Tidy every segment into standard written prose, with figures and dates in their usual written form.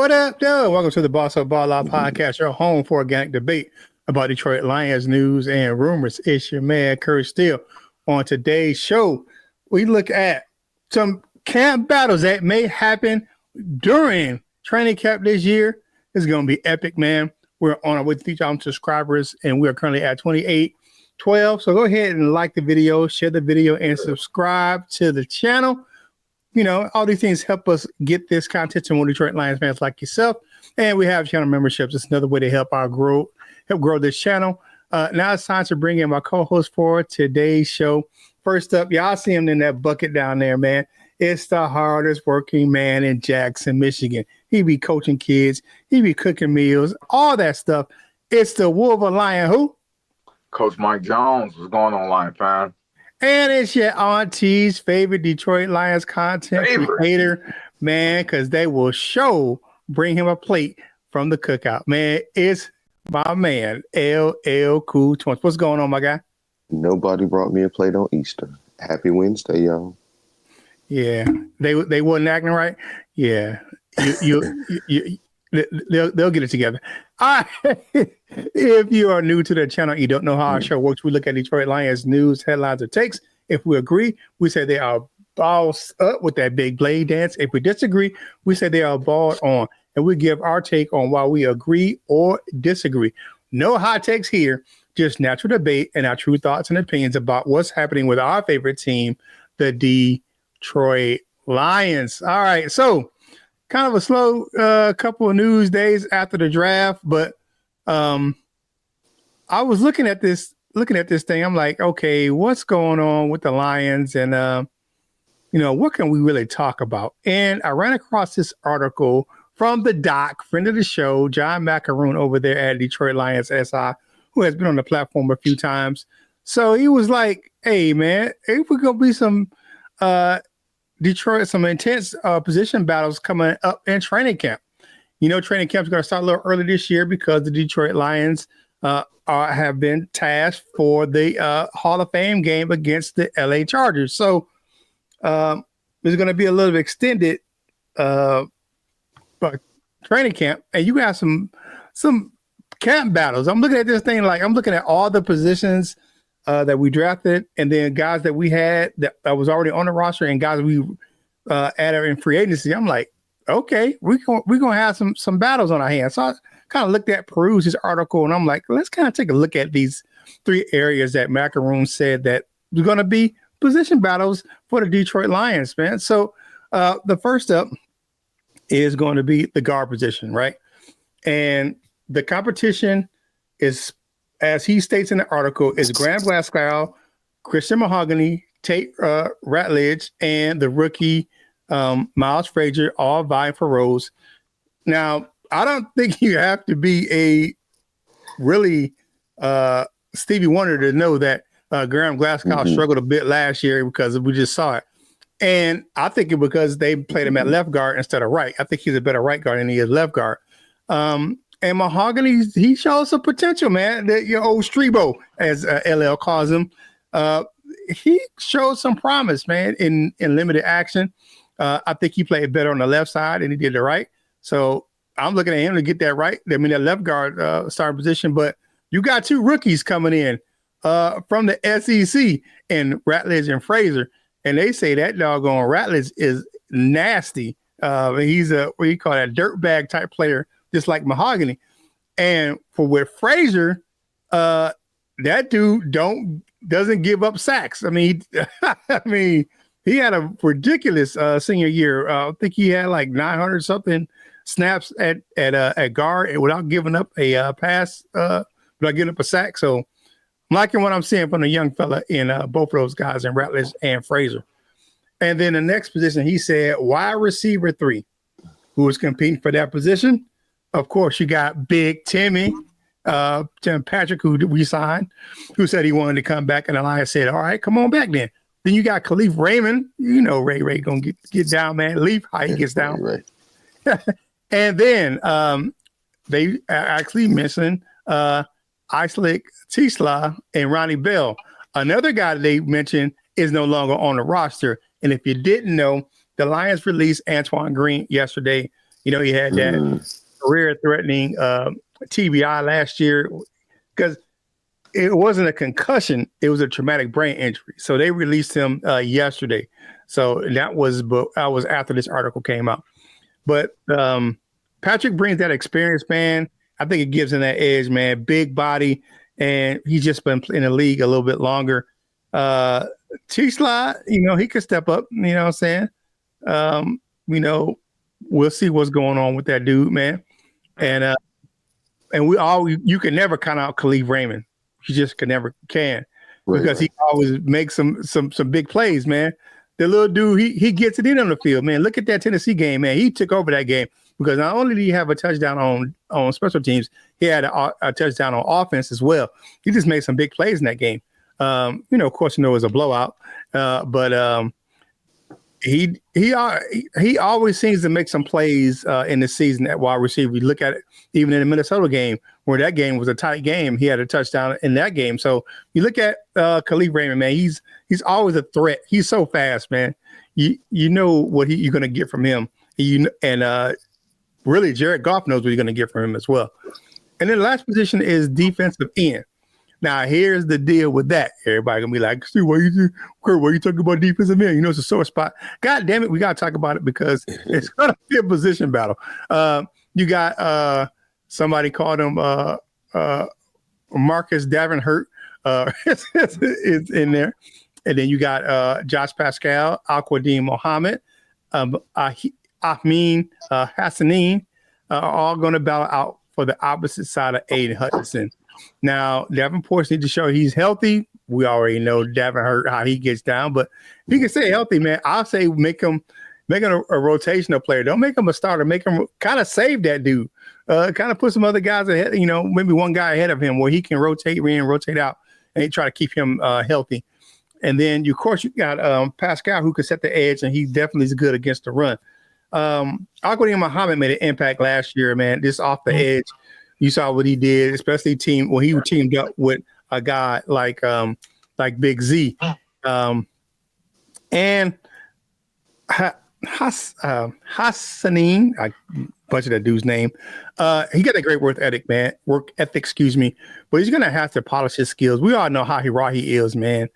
What up, though? Welcome to the Boss of Ball Out podcast, your home for organic debate about Detroit Lions news and rumors. It's your man, Curt Steele. On today's show, we look at some camp battles that may happen during training camp this year. It's going to be epic, man. We're on our way to 3,000 subscribers, and we are currently at 2812. So go ahead and like the video, share the video, and subscribe to the channel. You know, all these things help us get this content to more Detroit Lions fans like yourself. And we have channel memberships. It's another way to help grow this channel. Now it's time to bring in my co-host for today's show. First up, y'all see him in that bucket down there, man. It's the hardest working man in Jackson, Michigan. He be coaching kids. He be cooking meals, all that stuff. It's the Wolf of Lion who? Coach Mike Jones. What's going on, Lion fan? And it's your auntie's favorite Detroit Lions content creator, man, because they will bring him a plate from the cookout. Man, it's my man, LL Cool 20. What's going on, my guy? Nobody brought me a plate on Easter. Happy Wednesday, y'all. Yeah, they wasn't acting right. Yeah, they'll get it together. All right. If you are new to the channel, you don't know how our show works. We look at Detroit Lions news, headlines, or takes. If we agree, we say they are balls up with that big blade dance. If we disagree, we say they are balled on, and we give our take on why we agree or disagree. No hot takes here, just natural debate and our true thoughts and opinions about what's happening with our favorite team, the Detroit Lions. All right, so kind of a slow couple of news days after the draft, but I was looking at this thing. I'm like, okay, what's going on with the Lions, and what can we really talk about? And I ran across this article from the doc, friend of the show, John Macaroon over there at Detroit Lions SI, who has been on the platform a few times. So he was like, hey man, if we're gonna be some intense position battles coming up in training camp. You know, training camp's going to start a little early this year because the Detroit Lions have been tasked for the Hall of Fame game against the LA Chargers. So there's going to be a little extended training camp, and you got some camp battles. I'm looking at this thing like I'm looking at all the positions that we drafted, and then guys that we had that was already on the roster, and guys we added in free agency. I'm like, okay, we're gonna have some battles on our hands. So I kind of perused his article, and I'm like, let's kind of take a look at these three areas that Macaroon said that was going to be position battles for the Detroit Lions, man. So the first up is going to be the guard position, right? And the competition is, as he states in the article, is Graham Glasgow, Christian Mahogany, Tate Ratledge, and the rookie Miles Frazier, all vying for roles. Now, I don't think you have to be a really Stevie Wonder to know that Graham Glasgow struggled a bit last year because we just saw it. And I think it's because they played him at left guard instead of right. I think he's a better right guard than he is left guard. And Mahogany, he shows some potential, man. Your old Strebo, as LL calls him. He showed some promise, man, in limited action. I think he played better on the left side than he did the right. So I'm looking at him to get that right. I mean, that left guard starting position. But you got two rookies coming in from the SEC, and Ratledge and Frazier. And they say that doggone Ratledge is nasty. He's what you call that dirtbag type player, just like Mahogany. And with Frazier, that dude doesn't give up sacks. I mean, he had a ridiculous senior year. I think he had like 900 something snaps at guard without giving up a pass, without giving up a sack. So I'm liking what I'm seeing from the young fella in both of those guys, in Ratledge and Frazier. And then the next position, he said wide receiver 3, who is competing for that position. Of course, you got Big Timmy, Tim Patrick, who we signed, who said he wanted to come back, and the Lions said, all right, come on back then. Then you got Khalif Raymond. You know Ray gonna get down, man. Leaf, how he gets down. Right. And then they actually mentioned Islick Tisla and Ronnie Bell. Another guy they mentioned is no longer on the roster. And if you didn't know, the Lions released Antoine Green yesterday. You know, he had that career-threatening TBI last year because it wasn't a concussion; it was a traumatic brain injury. So they released him yesterday. So that was after this article came out. But Patrick brings that experience, man. I think it gives him that edge, man. Big body, and he's just been in the league a little bit longer. T-Slide, you know, he could step up. You know what I'm saying? You know, we'll see what's going on with that dude, man. And you can never count out Khalif Raymond. You just can because he always makes some big plays, man. The little dude, he gets it in on the field, man. Look at that Tennessee game, man. He took over that game because not only did he have a touchdown on special teams, he had a touchdown on offense as well. He just made some big plays in that game. You know, of course, you know, it was a blowout, but he always seems to make some plays in the season at wide receiver. You look at it, even in the Minnesota game, where that game was a tight game, he had a touchdown in that game. So you look at Khalif Raymond, man, he's always a threat. He's so fast, man. You know what you're going to get from him. Really, Jared Goff knows what you're going to get from him as well. And then the last position is defensive end. Now, here's the deal with that. Everybody gonna be like, "Stu, why you talking about defensive end? You know, it's a sore spot." God damn it, we gotta talk about it because it's gonna be a position battle. You got somebody called him Marcus Davenport. It's in there, and then you got Josh Pascal, Aquadim Mohammed, Ahmeen Hassanin, all going to battle out for the opposite side of Aiden Hutchinson. Now, Davenport needs to show he's healthy. We already know Davenport, how he gets down, but if he can stay healthy, man, I'll say make him a rotational player. Don't make him a starter. Make him kind of save that dude. Kind of put some other guys ahead, you know, maybe one guy ahead of him where he can rotate in, rotate out, and try to keep him healthy. And then, of course, you got Pascal who can set the edge, and he definitely is good against the run. Aquadim Muhammad made an impact last year, man, just off the edge. You saw what he did, especially when he teamed up with a guy like Big Z. And Hassanin, I butchered that dude's name. He got a great work ethic, excuse me. But he's gonna have to polish his skills. We all know how raw he is, man.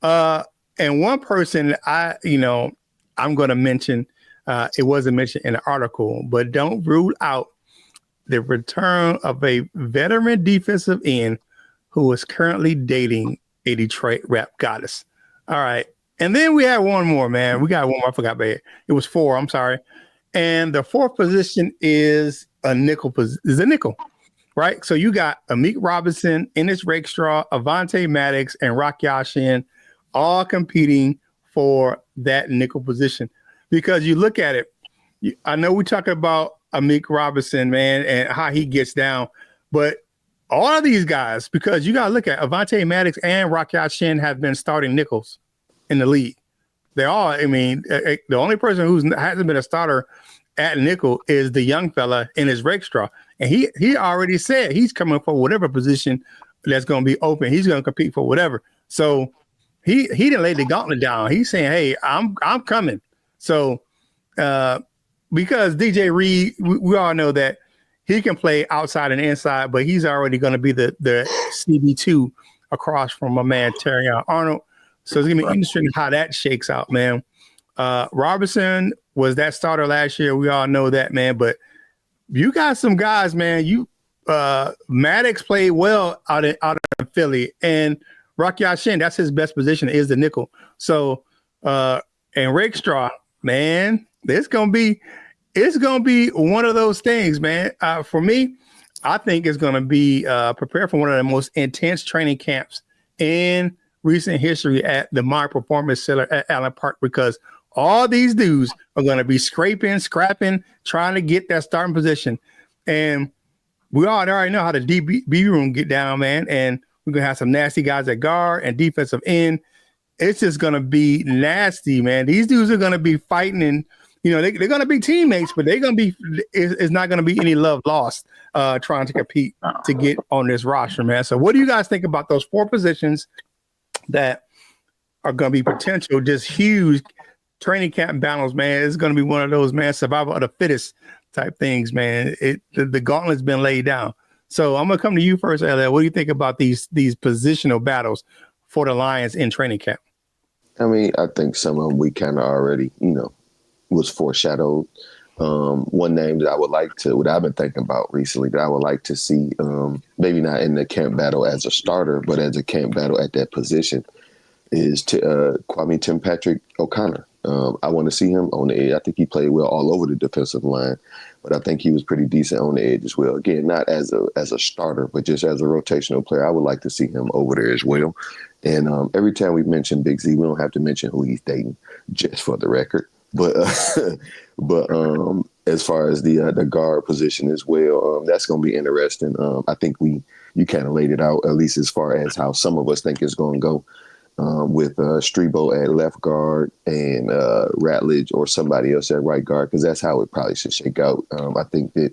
And one person I'm gonna mention, it wasn't mentioned in the article, but don't rule out the return of a veteran defensive end who is currently dating a Detroit rap goddess. All right. And then we had one more, man. We got one more. I forgot about it. It was 4. I'm sorry. And the 4th position is a nickel, right? So you got Amik Robinson, Ennis Rakestraw, Avonte Maddox, and Rock Yashin all competing for that nickel position. Because you look at it, I know we're talking about Amik Robinson, man, and how he gets down. But all of these guys, because you got to look at Avonte Maddox and Rock Yashin have been starting nickels in the league. They all, I mean, the only person who hasn't been a starter at nickel is the young fella in his Rakestraw. And he already said he's coming for whatever position that's going to be open. He's going to compete for whatever. So he didn't lay the gauntlet down. He's saying, hey, I'm coming. So because DJ Reed, we all know that he can play outside and inside, but he's already going to be the CB2 across from my man Terry Arnold. So it's going to be interesting how that shakes out, man. Robinson was that starter last year. We all know that, man. But you got some guys, man. Maddox played well out in Philly, and Rock Yashin, that's his best position, is the nickel. So and Rakestraw, man, it's gonna be one of those things, man. For me, I think it's gonna be prepare for one of the most intense training camps in recent history at the My Performance Center at Allen Park, because all these dudes are gonna be scraping, trying to get that starting position. And we already know how the DB room get down, man. And we're gonna have some nasty guys at guard and defensive end. It's just gonna be nasty, man. These dudes are gonna be fighting, and they're gonna be teammates, but it's not gonna be any love lost trying to compete to get on this roster, man. So what do you guys think about those 4 positions that are gonna be potential, just huge training camp battles, man? It's gonna be one of those, man, survival of the fittest type things, man. The gauntlet's been laid down. So I'm gonna come to you first, LL. What do you think about these positional battles for the Lions in training camp? I mean, I think some of them we kind of already, was foreshadowed. One name that I would like to, what I've been thinking about recently, that I would like to see, maybe not in the camp battle as a starter, but as a camp battle at that position, is Kwame Tim Patrick O'Connor. I want to see him on the edge. I think he played well all over the defensive line, but I think he was pretty decent on the edge as well. Again, not as a starter, but just as a rotational player. I would like to see him over there as well. And every time we mention Big Z, we don't have to mention who he's dating, just for the record. But as far as the guard position as well, that's going to be interesting. I think you kind of laid it out, at least as far as how some of us think it's going to go. With Strebo at left guard and Ratledge or somebody else at right guard, because that's how it probably should shake out. I think that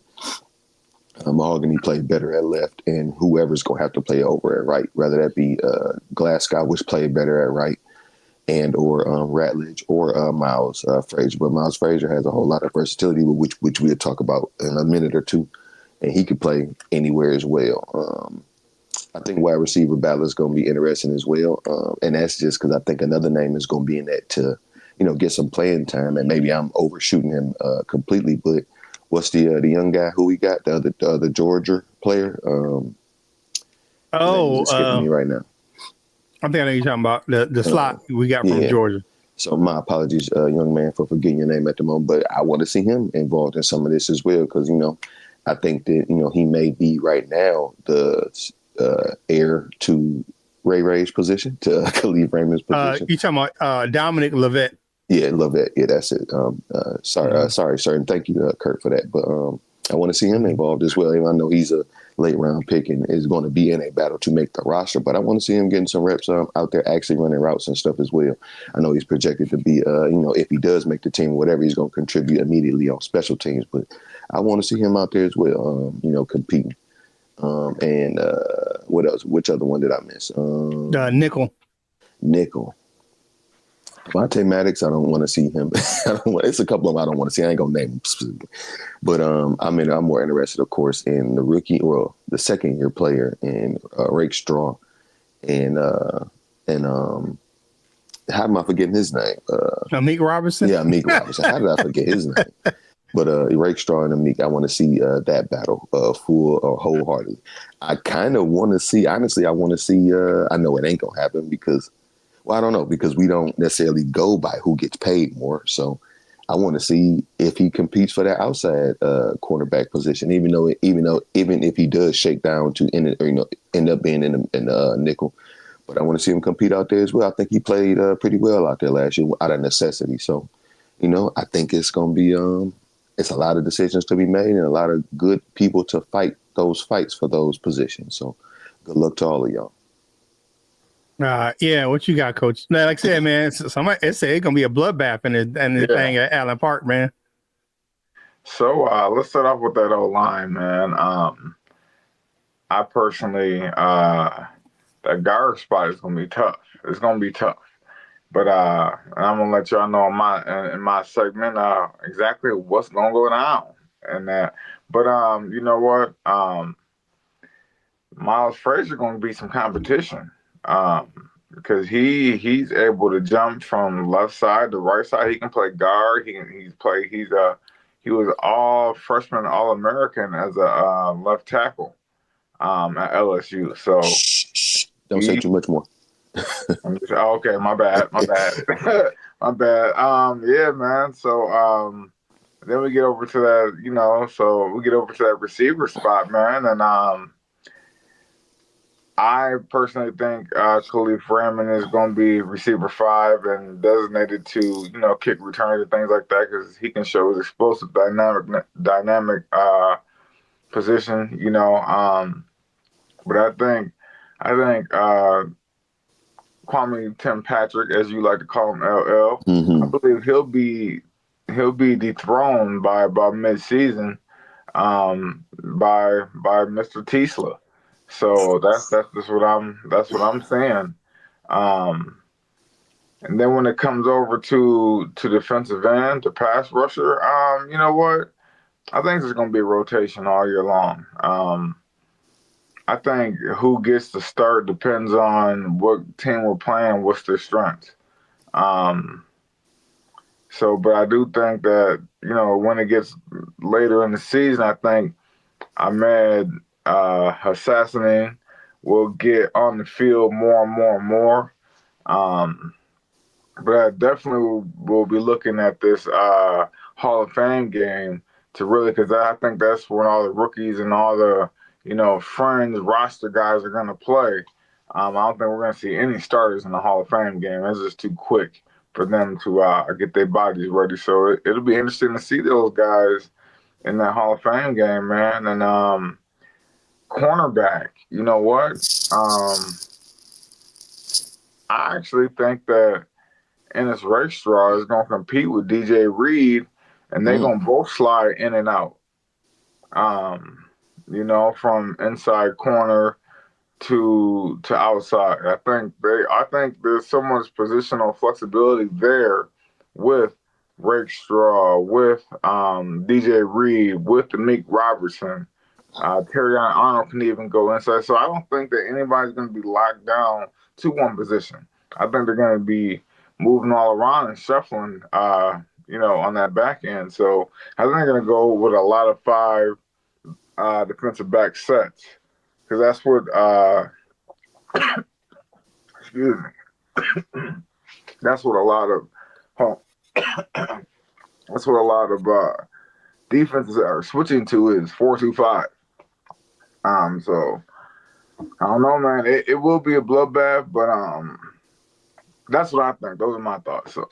Mahogany played better at left, and whoever's going to have to play over at right, whether that be Glasgow, which played better at right, and or Ratledge or Miles Frazier. But Miles Frazier has a whole lot of versatility, which we'll talk about in a minute or two, and he could play anywhere as well. I think wide receiver battle is going to be interesting as well. And that's just because I think another name is going to be in that to, get some playing time. And maybe I'm overshooting him completely. But what's the young guy who we got? The other Georgia player? Skipping me right now. I think I know you're talking about the slot we got from Georgia. So my apologies, young man, for forgetting your name at the moment. But I want to see him involved in some of this as well because, I think that, he may be right now the heir to Ray's position, to Khalif Raymond's position. You talking about Dominic Lovett? Yeah, Lovett. Yeah, that's it. Sorry, sir, and thank you, Curt, for that. But I want to see him involved as well. Even I know he's a late round pick and is going to be in a battle to make the roster, but I want to see him getting some reps out there, actually running routes and stuff as well. I know he's projected to be, if he does make the team, whatever, he's going to contribute immediately on special teams. But I want to see him out there as well, competing. And what else? Which other one did I miss? Nickel. Vontae Maddox, I don't want to see him. It's a couple of them I don't want to see. I ain't gonna name them specifically. But I'm more interested, of course, in the rookie or the second year player in Rakestraw and how am I forgetting his name? Meek Robinson. Yeah, Meek Robinson. How did I forget his name? But Rakestraw and Meek, I want to see that battle full or wholeheartedly. I kind of want to see, honestly, I want to see, I know it ain't going to happen because, I don't know, because we don't necessarily go by who gets paid more. So I want to see if he competes for that outside cornerback position, even if he does shake down to end up being in the nickel. But I want to see him compete out there as well. I think he played pretty well out there last year out of necessity. So, I think it's going to be, it's a lot of decisions to be made and a lot of good people to fight those fights for those positions. So good luck to all of y'all. Yeah, what you got, Coach? Now, like I said, man, somebody said it's gonna be a bloodbath in the thing at Allen Park, man. So let's start off with that old line, man. I personally, that guard spot is gonna be tough. It's gonna be tough. But I'm gonna let y'all know in my segment exactly what's gonna go down and that. But you know what? Miles Frazier gonna be some competition. Because he's able to jump from left side to right side. He can play guard. He was all freshman All American as a left tackle at LSU. So don't say too much more. Okay, my bad. My bad. Yeah, man. So then we get over to that, so we get over to that receiver spot, man, and I personally think Khalif Raymond is going to be receiver 5 and designated to, kick returns and things like that because he can show his explosive dynamic position, But I think Kwame Tim Patrick, as you like to call him, LL, mm-hmm. I believe he'll be dethroned by about mid-season by Mr. Tisla. So that's just what I'm saying. And then when it comes over to defensive end, to pass rusher, you know what? I think it's going to be a rotation all year long. I think who gets the start depends on what team we're playing, what's their strength. Um, but I do think that, when it gets later in the season, I think Ahmed Hassanin will get on the field more and more and more. Um, but I definitely will be looking at this Hall of Fame game to really, because I think that's when all the rookies and all the, friends, roster guys are going to play. I don't think we're going to see any starters in the Hall of Fame game. It's just too quick for them to get their bodies ready. So it'll be interesting to see those guys in that Hall of Fame game, man. And cornerback, you know what? I actually think that Ennis Rakestraw is going to compete with DJ Reed, and they're going to both slide in and out. From inside corner to outside. I think there's so much positional flexibility there with Rakestraw, with DJ Reed, with Meek Robertson. Terrion Arnold can even go inside. So I don't think that anybody's going to be locked down to one position. I think they're going to be moving all around and shuffling, on that back end. So I think they're going to go with a lot of 5 defensive back sets because that's what, excuse me, that's what a lot of, that's what a lot of defenses are switching to is 4-2-5. So I don't know, man. It will be a bloodbath, but that's what I think. Those are my thoughts. So,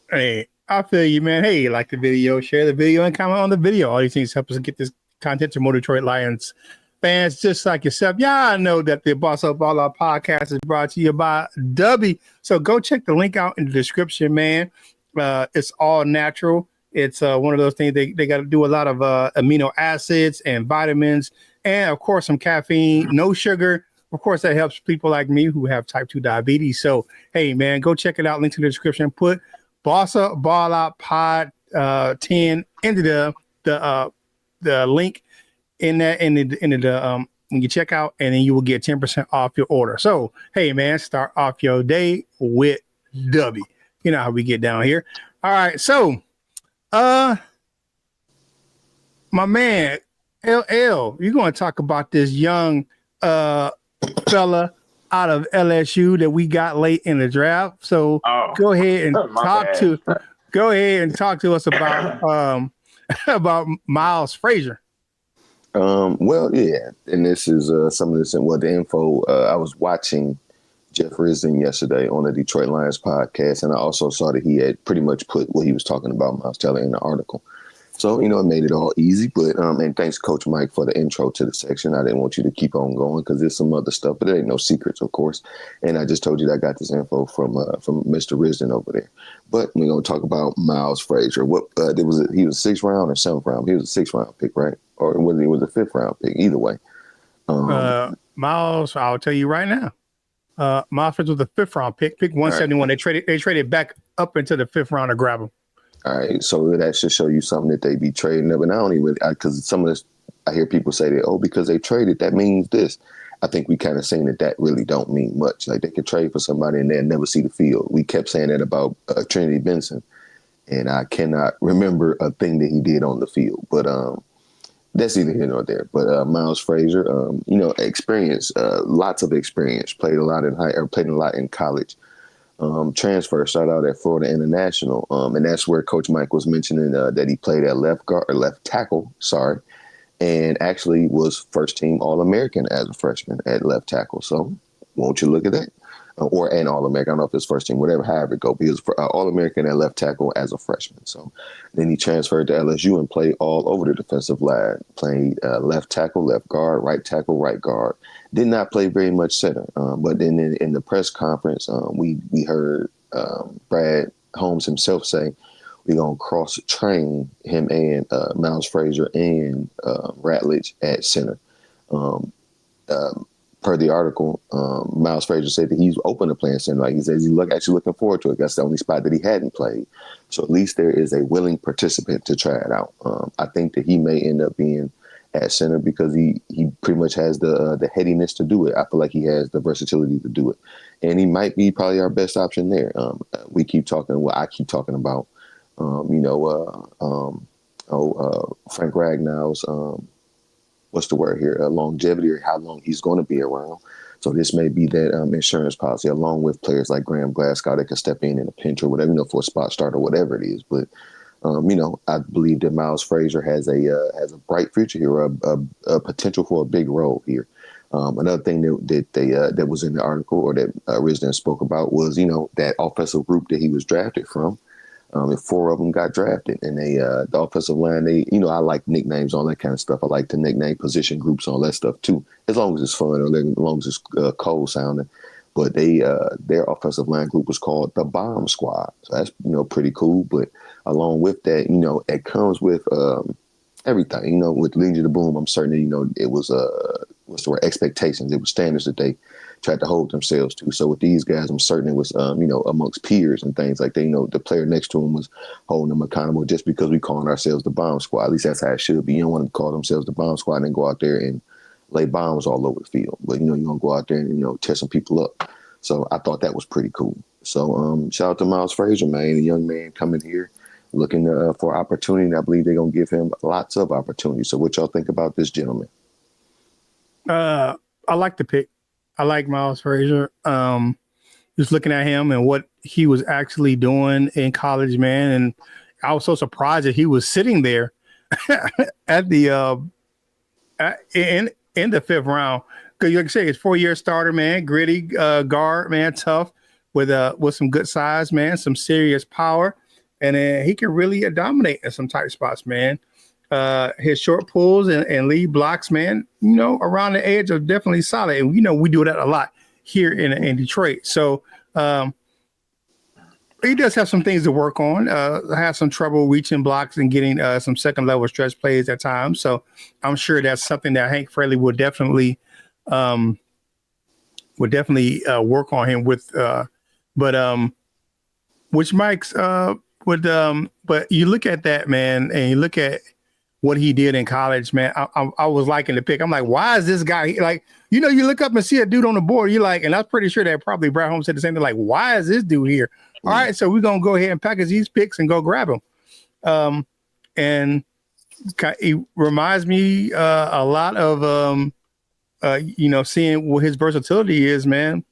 Hey, I feel you, man. Hey, like the video, share the video, and comment on the video. All these things help us get this content to more Detroit Lions fans just like yourself. Yeah, I know that the Boss Up All Our podcast is brought to you by Dubby. So go check the link out in the description, man. It's all natural. It's one of those things they got to do a lot of amino acids and vitamins and, of course, some caffeine, no sugar. Of course, that helps people like me who have type 2 diabetes. So, hey, man, go check it out. Link to the description. Put Boss Up Ball Out Pod 10 into the link in that in the when you check out, and then you will get 10% off your order. So, hey, man, start off your day with Dubby. You know how we get down here. All right, so my man LL, you're going to talk about this young fella out of LSU that we got late in the draft. So go ahead and talk to us about about Miles Frazier. Well, yeah, and this is some of this and the info. I was watching Jeff Risdon yesterday on the Detroit Lions podcast, and I also saw that he had pretty much put what he was talking about Miles Teller in the article. So, it made it all easy. But and thanks, Coach Mike, for the intro to the section. I didn't want you to keep on going because there's some other stuff, but there ain't no secrets, of course. And I just told you that I got this info from Mr. Risdon over there. But we're gonna talk about Miles Frazier. What he was 6th round or 7th round? He was a 6th round pick, right? Or whether he was a 5th round pick, either way. Miles, I'll tell you right now. Miles Frazier was a 5th round pick 171. Right. They traded back up into the 5th round to grab him. All right, so that should show you something that they be trading up. And I don't even, because some of this, I hear people say that, because they traded, that means this. I think we kind of saying that really don't mean much. Like they could trade for somebody and they'll never see the field. We kept saying that about Trinity Benson, and I cannot remember a thing that he did on the field. But that's either here nor there. But Miles Frazier, experience, lots of experience. Played a lot in college. Transfer, started out at Florida International, and that's where Coach Mike was mentioning that he played at left tackle, and actually was first team All-American as a freshman at left tackle. So won't you look at that? Or an All-American, I don't know if it's first team, however it go. But he was All-American at left tackle as a freshman. So then he transferred to LSU and played all over the defensive line, played left tackle, left guard, right tackle, right guard. Did not play very much center. But then in the press conference, we heard Brad Holmes himself say, we're going to cross-train him and Miles Frazier and Ratledge at center. per the article, Miles Frazier said that he's open to playing center. Like he says, he's actually looking forward to it. That's the only spot that he hadn't played. So at least there is a willing participant to try it out. I think that he may end up being at center because he pretty much has the headiness to do it. I feel like he has the versatility to do it, and he might be probably our best option there. I keep talking about, Frank Ragnow's what's the word here? Longevity, or how long he's going to be around. So this may be that insurance policy, along with players like Graham Glasgow that can step in a pinch or whatever, for a spot start or whatever it is. But I believe that Miles Frazier has a bright future here, a potential for a big role here. Another thing that was in the article, or that Risden spoke about, was that offensive group that he was drafted from. And 4 of them got drafted, and the offensive line, I like nicknames, all that kind of stuff. I like to nickname position groups, all that stuff too, as long as it's fun or as long as it's cold sounding. But their offensive line group was called the Bomb Squad, so that's pretty cool. But along with that, it comes with everything. With Legion of Boom, I'm certain that it was what's the word, expectations. It was standards that they tried to hold themselves to. So with these guys, I'm certain it was amongst peers and things like that. The player next to him was holding them accountable just because we calling ourselves the Bomb Squad. At least that's how it should be. You don't want to call themselves the Bomb Squad and then go out there and lay bombs all over the field. But you're gonna go out there and tear some people up. So I thought that was pretty cool. So shout out to Miles Frazier, man, a young man coming here looking for opportunity. And I believe they're gonna give him lots of opportunity. So what y'all think about this gentleman? I like the pick. I like Miles Frazier. Just looking at him and what he was actually doing in college, man, and I was so surprised that he was sitting there at the in the 5th round, because like I say, it's 4-year starter, man, gritty guard, man, tough with some good size, man, some serious power, and he can really dominate in some tight spots, man. His short pulls and lead blocks, man, around the edge are definitely solid, and we do that a lot here in Detroit. So he does have some things to work on. Has some trouble reaching blocks and getting some second level stretch plays at times. So I'm sure that's something that Hank Fraley will definitely work on him with. Which Mike's but you look at that, man, and you look at what he did in college, man. I was liking the pick. I'm like, why is this guy like? You look up and see a dude on the board. You like, and I'm pretty sure that probably Brad Holmes said the same thing. Like, why is this dude here? All right, so we're gonna go ahead and package these picks and go grab him. And he reminds me a lot of seeing what his versatility is, man.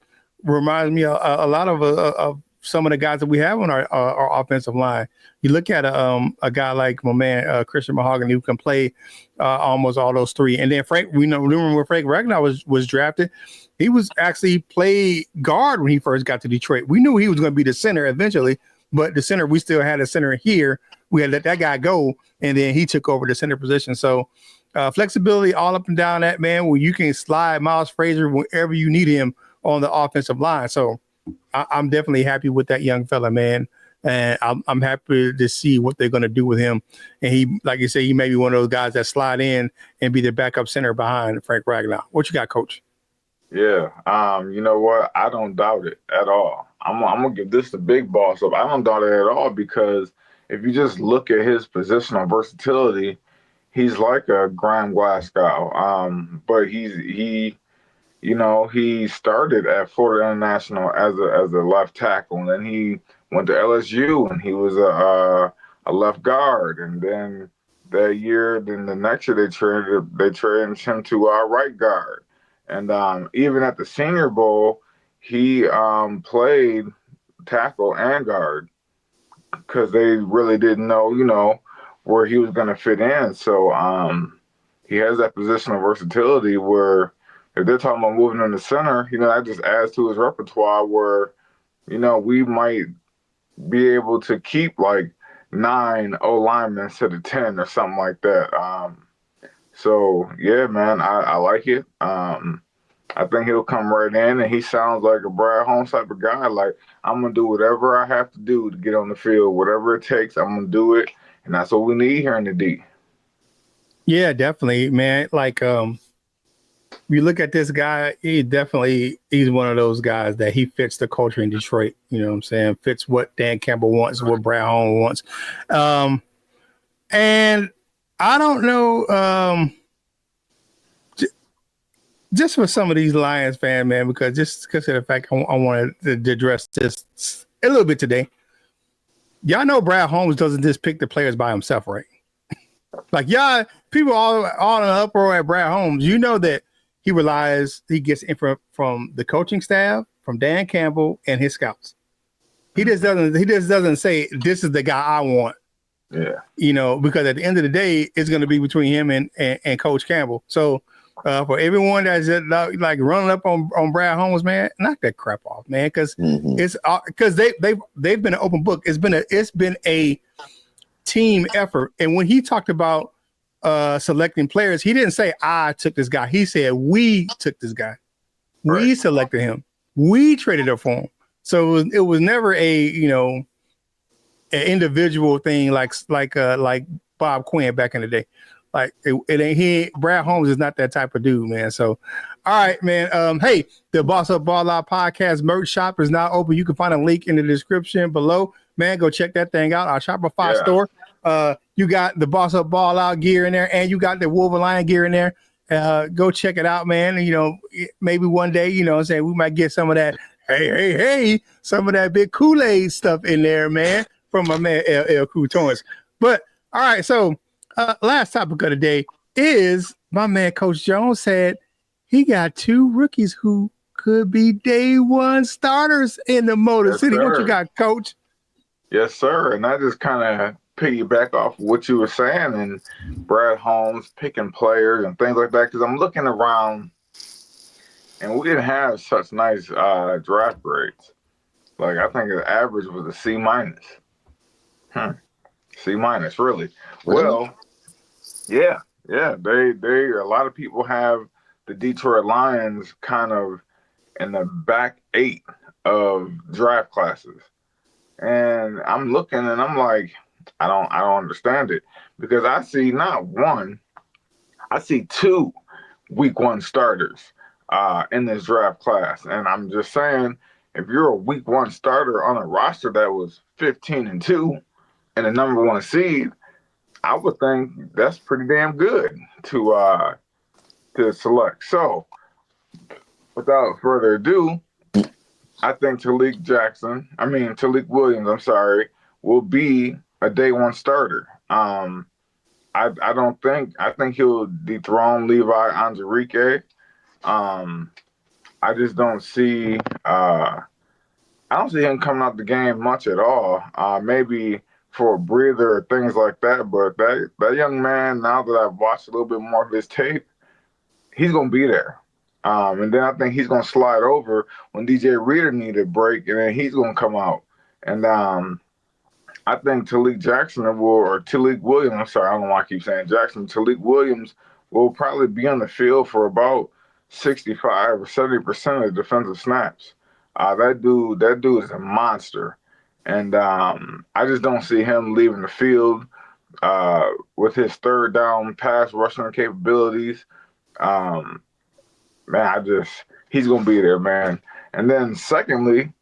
Reminds me a lot of some of the guys that we have on our offensive line. You look at a guy like my man Christian Mahogany, who can play almost all those 3. And then Frank, remember when Frank Ragnar was drafted, he was actually played guard when he first got to Detroit. We knew he was going to be the center eventually, but the center, we still had a center here. We had to let that guy go, and then he took over the center position. So flexibility all up and down that, man, where you can slide Miles Frazier wherever you need him on the offensive line. So I'm definitely happy with that young fella, man. And I'm happy to see what they're going to do with him. And he, like you say, he may be one of those guys that slide in and be the backup center behind Frank Ragnar. What you got, Coach? Yeah, you know what? I don't doubt it at all. I'm gonna give this the big boss up. I don't doubt it at all, because if you just look at his positional versatility, he's like a Graham Glasgow. But he started at Florida International as a left tackle, and then he went to LSU and he was a left guard, and then the next year they traded him to right guard. And even at the Senior Bowl, he played tackle and guard because they really didn't know, where he was going to fit in. So he has that positional versatility where if they're talking about moving in the center, that just adds to his repertoire where, we might be able to keep like 9 O linemen instead of 10 or something like that. So yeah, man, I like it. I think he'll come right in, and he sounds like a Brad Holmes type of guy. Like, I'm gonna do whatever I have to do to get on the field, whatever it takes. I'm gonna do it, and that's what we need here in the D. Yeah, definitely, man. Like you look at this guy, he's one of those guys that he fits the culture in Detroit. You know what I'm saying? Fits what Dan Campbell wants, what Brad Holmes wants. And I don't know, just for some of these Lions fans, man, because of the fact I wanted to address this a little bit today. Y'all know Brad Holmes doesn't just pick the players by himself, right? Like, y'all, people all in the uproar at Brad Holmes, you know that he gets info from the coaching staff, from Dan Campbell and his scouts. He just doesn't say, this is the guy I want. Yeah. You know, because at the end of the day, it's going to be between him and Coach Campbell. So for everyone that's just like running up on Brad Holmes, man, knock that crap off, man, because it's because they've been an open book. It's been a team effort. And when he talked about selecting players, he didn't say I took this guy. He said we took this guy. Right. We selected him. We traded up for him. So it was never an individual thing like Bob Quinn back in the day. Like it ain't Brad Holmes is not that type of dude, man. So, all right, man. Hey, the Boss Up Ball Out podcast merch shop is now open. You can find a link in the description below. Man, go check that thing out. Our Shopify store. You got the Boss Up Ball Out gear in there, and you got the Wolverine gear in there. Go check it out, man. And, you know, maybe one day, you know what I'm saying, we might get some of that, hey, some of that big Kool-Aid stuff in there, man, from my man LL Cool Toys. But, all right, so last topic of the day is my man Coach Jones said he got 2 rookies who could be day one starters in the Motor City. Sir. What you got, Coach? Yes, sir. And I just kind of piggyback off what you were saying and Brad Holmes picking players and things like that, because I'm looking around and we didn't have such nice draft grades. Like, I think the average was a C-. C-, really. Well, yeah. They a lot of people have the Detroit Lions kind of in the back 8 of draft classes. And I'm looking and I'm like, I don't understand it, because I see not one, I see 2 week 1 starters in this draft class. And I'm just saying, if you're a week 1 starter on a roster that was 15-2 and the number 1 seed, I would think that's pretty damn good to select. So without further ado, I think Talik Williams, will be a day 1 starter. I think he'll dethrone Levi Onwuzurike. I just don't see I don't see him coming out the game much at all. Maybe for a breather or things like that, but that young man, now that I've watched a little bit more of his tape, he's gonna be there. And then I think he's gonna slide over when DJ Reader needed a break, and then he's gonna come out. And I think Talik Williams, I don't know why I keep saying Jackson. Talik Williams will probably be on the field for about 65 or 70% of the defensive snaps. That dude is a monster. And I just don't see him leaving the field with his third down pass rushing capabilities. He's going to be there, man. And then secondly,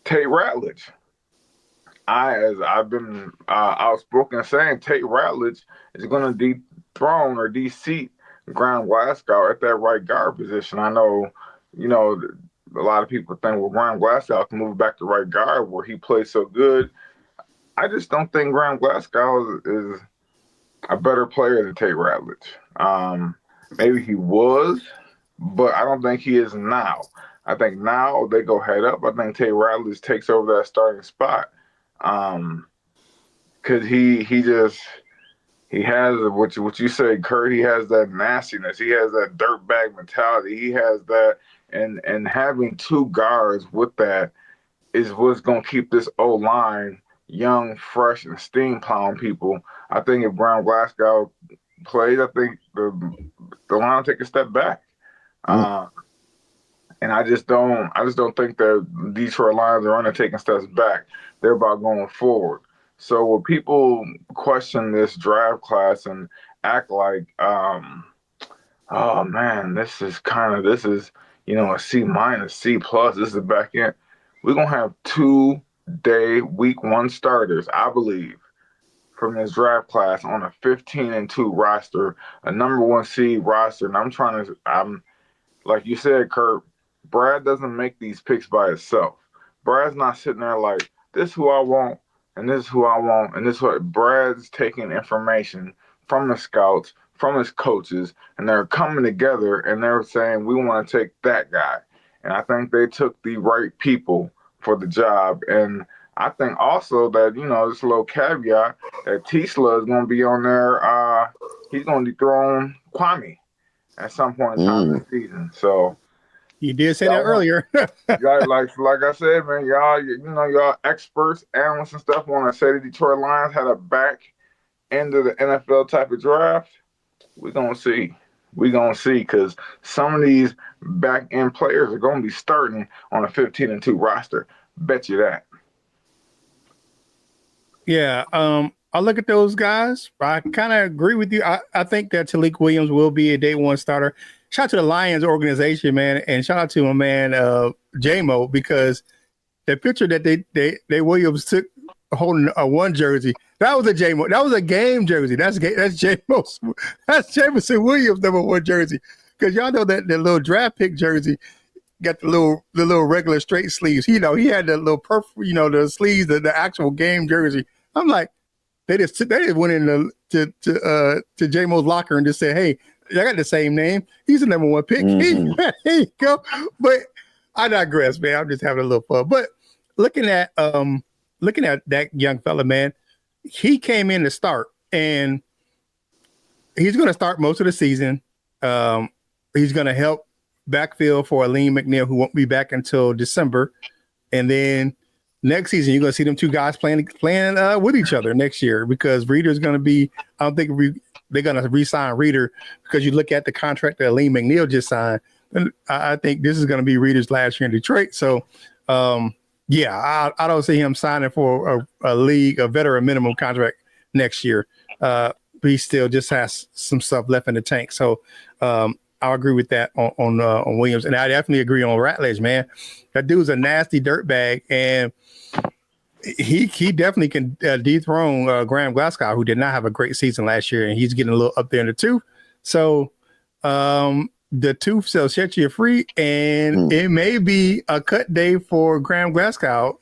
Tate Ratledge. As I've been outspoken saying, Tate Ratledge is going to dethrone or de-seat Graham Glasgow at that right guard position. I know, a lot of people think, well, Graham Glasgow can move back to right guard where he plays so good. I just don't think Graham Glasgow is a better player than Tate Ratledge. Maybe he was, but I don't think he is now. I think now they go head up. I think Tate Ratledge takes over that starting spot. Because he has what you say, Curt. He has that nastiness. He has that dirtbag mentality. He has that, and having 2 guards with that is what's gonna keep this O-line young, fresh, and steam plowing people. I think if Brown Glasgow plays, I think the line will take a step back. And I just don't think that Detroit Lions are undertaking steps back. They're about going forward. So when people question this draft class and act like Oh man, this is a C minus, C plus. This is back end. We're gonna have 2 day week one starters, I believe, from this draft class on a 15-2 roster, a number one seed roster. And I'm like you said, Curt, Brad doesn't make these picks by himself. Brad's not sitting there like, this is who I want, and this is who I want, and this is what Brad's taking information from the scouts, from his coaches, and they're coming together and they're saying, we want to take that guy. And I think they took the right people for the job. And I think also that, this little caveat that Tisla is going to be on there. He's going to dethrone Kwame at some point in time this season. So you did say that earlier. y'all, like I said, man, y'all experts, analysts, and stuff want to say the Detroit Lions had a back end of the NFL type of draft. We're gonna see. Because some of these back end players are gonna be starting on a 15-2 roster. Bet you that. Yeah, I look at those guys. I kind of agree with you. I think that Talik Williams will be a day one starter. Shout out to the Lions organization, man, and shout out to my man J-Mo, because the picture that they Williams took holding a one jersey, that was a J-Mo. That was a game jersey. That's J-Mo. That's Jameson Williams number one jersey. Because y'all know that the little draft pick jersey got the little regular straight sleeves. He had the little the sleeves, the actual game jersey. I'm like, they just went in to J-Mo's locker and just said, hey, I got the same name. He's the number one pick. Mm-hmm. Here you go. But I digress, man. I'm just having a little fun. But looking at that young fella, man, he came in to start, and he's going to start most of the season. He's going to help backfill for Aleem McNeil, who won't be back until December. And then next season, you're going to see them two guys playing with each other next year, because Reader's going to be, I don't think they're going to re-sign Reader, because you look at the contract that Aleem McNeil just signed, and I think this is going to be Reader's last year in Detroit. So, yeah, I don't see him signing for a veteran minimum contract next year. But he still just has some stuff left in the tank. So I'll agree with that on Williams. And I definitely agree on Ratledge, man. That dude's a nasty dirtbag, and he definitely can dethrone Graham Glasgow, who did not have a great season last year, and he's getting a little up there in the tooth. So the tooth shall set you free, and it may be a cut day for Graham Glasgow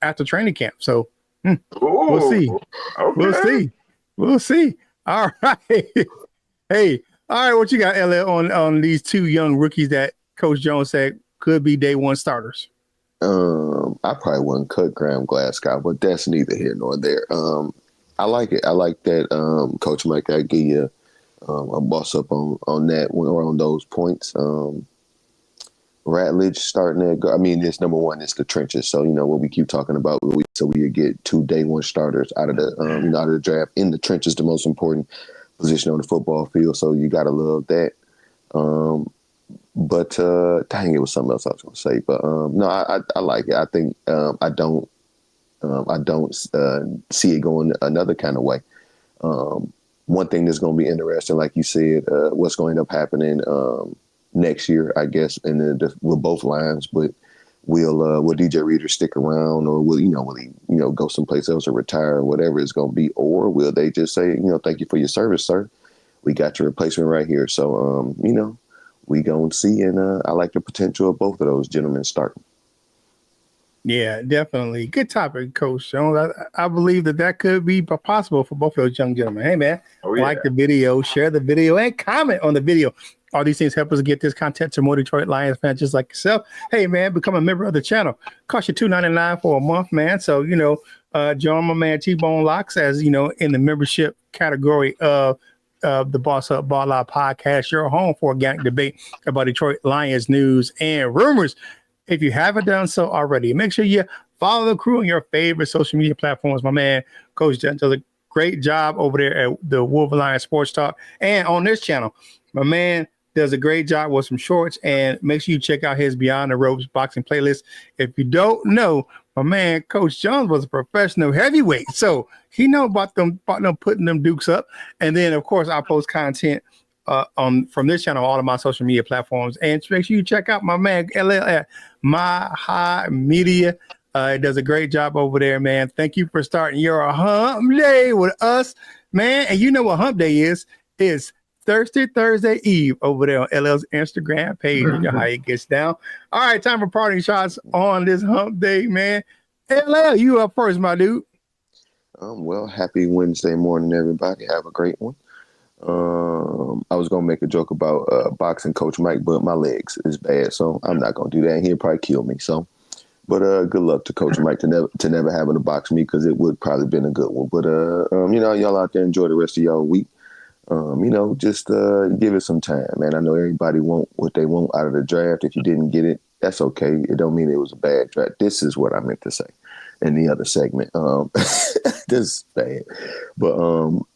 after training camp. So we'll see. Okay. We'll see. All right. Hey, all right. What you got, Elliot, on these two young rookies that Coach Jones said could be day one starters? I probably wouldn't cut Graham Glasgow, but that's neither here nor there. I like it. I like that Coach Mike give you a boss up on that or on those points. Ratledge starting at guard. I mean, it's number one. It's the trenches. So what we keep talking about. So we get 2 day one starters out of the out of the draft in the trenches, the most important position on the football field. So you gotta love that. But dang, it was something else I was gonna say. But no, I like it. I think I don't see it going another kind of way. One thing that's going to be interesting, like you said, what's going to end up happening next year, I guess, with both lines. But will DJ Reader stick around, or will he go someplace else or retire, or whatever it's going to be, or will they just say, thank you for your service, sir. We got your replacement right here. So we going to see, and I like the potential of both of those gentlemen starting. Yeah, definitely. Good topic, Coach Jones. I believe that could be possible for both of those young gentlemen. Hey, man, like the video, share the video, and comment on the video. All these things help us get this content to more Detroit Lions fans just like yourself. Hey, man, become a member of the channel. Cost you $2.99 for a month, man. So, join my man T-Bone Locks as, in the membership category of the Boss Up Ball Out podcast, your home for organic debate about Detroit Lions news and rumors. If you haven't done so already, make sure you follow the crew on your favorite social media platforms. My man, Coach Jen, does a great job over there at the Wolf Lions Sports Talk. And on this channel, my man does a great job with some shorts. And make sure you check out his Beyond the Ropes boxing playlist. If you don't know, my man, Coach Jones was a professional heavyweight. So he know about them putting them dukes up. And then, of course, I post content on from this channel, all of my social media platforms. And make sure you check out my man LL at My High Media. It does a great job over there, man. Thank you for starting your hump day with us, man. And you know what hump day is? It's Thursday Eve over there on LL's Instagram page. You know how it gets down. All right, time for parting shots on this hump day, man. LL, you up first, my dude. Well, happy Wednesday morning, everybody. Have a great one. I was gonna make a joke about boxing Coach Mike, but my legs is bad, so I'm not gonna do that. He'll probably kill me. So, but good luck to Coach Mike to never having to box me, because it would probably been a good one. But y'all out there, enjoy the rest of y'all week. Just give it some time, man. I know everybody want what they want out of the draft. If you didn't get it, that's okay. It don't mean it was a bad draft. This is what I meant to say in the other segment. This is bad. But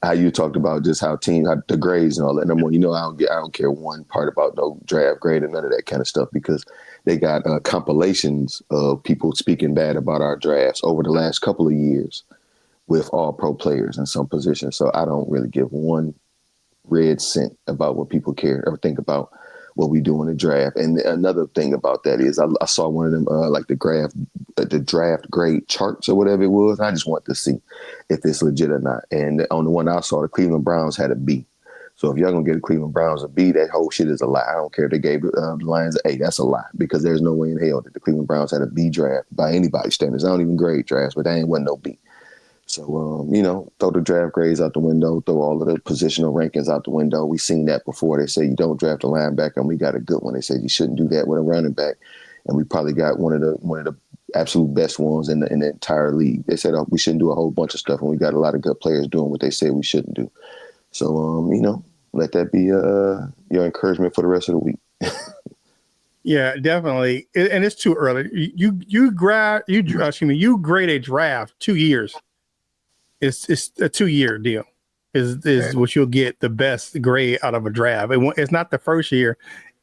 how you talked about just how the grades and all that. Number one, I don't care one part about no draft grade and none of that kind of stuff, because they got compilations of people speaking bad about our drafts over the last couple of years with all pro players in some positions. So I don't really give one red cent about what people care or think about what we do in the draft. And another thing about that is I saw one of them like the draft grade charts or whatever it was. I just want to see if it's legit or not. And on the one I saw, the Cleveland Browns had a B. So if y'all gonna get the Cleveland Browns a B, that whole shit is a lie. I don't care if they gave the Lions an A. That's a lie, because there's no way in hell that the Cleveland Browns had a B draft by anybody's standards. I don't even grade drafts, but that ain't wasn't no B. So, throw the draft grades out the window, throw all of the positional rankings out the window. We've seen that before. They say you don't draft a linebacker, and we got a good one. They said you shouldn't do that with a running back, and we probably got one of the absolute best ones in the entire league. They said we shouldn't do a whole bunch of stuff, and we got a lot of good players doing what they say we shouldn't do. So, let that be your encouragement for the rest of the week. Yeah, definitely. And it's too early. You grade a draft 2 years. It's a 2-year deal. Is what you'll get the best grade out of a draft. It's not the first year.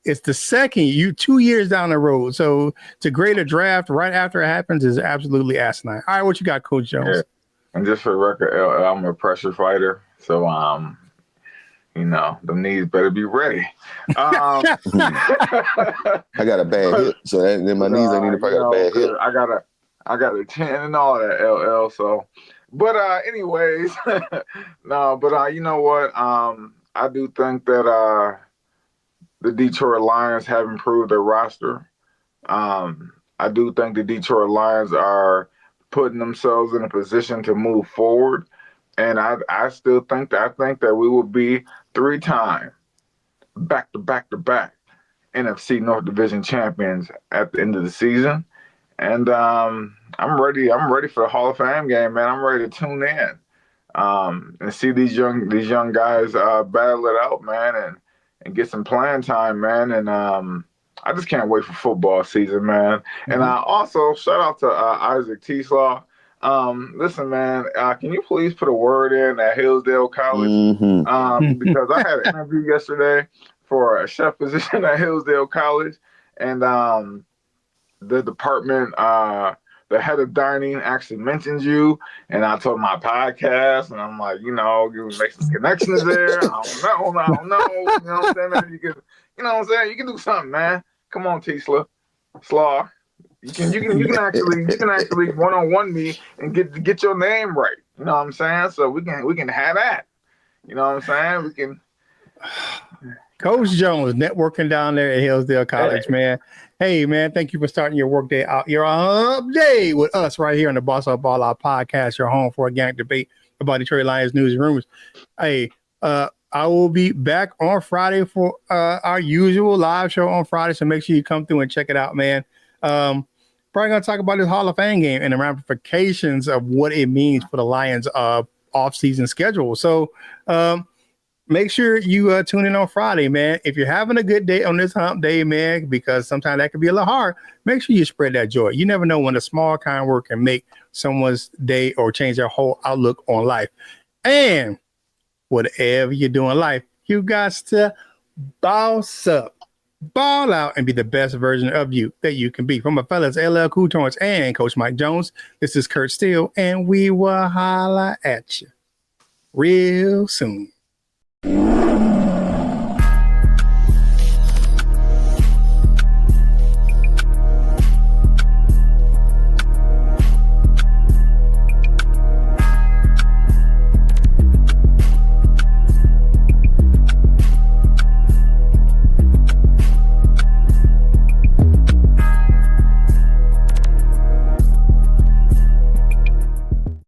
It's the second 2 years down the road. So to grade a draft right after it happens is absolutely asinine. All right, what you got, Coach Jones? Yeah. And just for the record, I'm a pressure fighter. So, the knees better be ready. I got a bad hip, so then my knees ain't even probably got a bad hip. I got a 10 and all that, LL. So, but anyways, no. But you know what? I do think that the Detroit Lions have improved their roster. I do think the Detroit Lions are putting themselves in a position to move forward. And I still think that we will be 3-time back-to-back NFC North Division champions at the end of the season. And I'm ready for the Hall of Fame game, man. I'm ready to tune in and see these young guys battle it out, man, and get some playing time, man. And I just can't wait for football season, man. Mm-hmm. And also shout out to Isaac T-Slaw. Listen, man, can you please put a word in at Hillsdale College? Mm-hmm. Because I had an interview yesterday for a chef position at Hillsdale College, and the department, the head of dining actually mentioned you, and I told my podcast, and I'm like, you make some connections there. I don't know. You know what I'm saying? Maybe you can do something, man. Come on, T-Slaw. You can actually one-on-one me and get your name right. You know what I'm saying? So we can have that. You know what I'm saying? We can. Coach Jones, networking down there at Hillsdale College, man. Hey, man, thank you for starting your work day out. You're on day with us right here on the Boss Up Ball Out podcast, your home for organic debate about Detroit Lions news and rumors. Hey, I will be back on Friday for our usual live show on Friday, so make sure you come through and check it out, man. Probably going to talk about this Hall of Fame game and the ramifications of what it means for the Lions' off-season schedule. So make sure you tune in on Friday, man. If you're having a good day on this hump day, man, because sometimes that can be a little hard, make sure you spread that joy. You never know when a small kind word can make someone's day or change their whole outlook on life. And whatever you do in life, you got to boss up, ball out, and be the best version of you that you can be. From my fellas, LL Cool Torrance and Coach Mike Jones, this is Curt Steele, and we will holla at you real soon.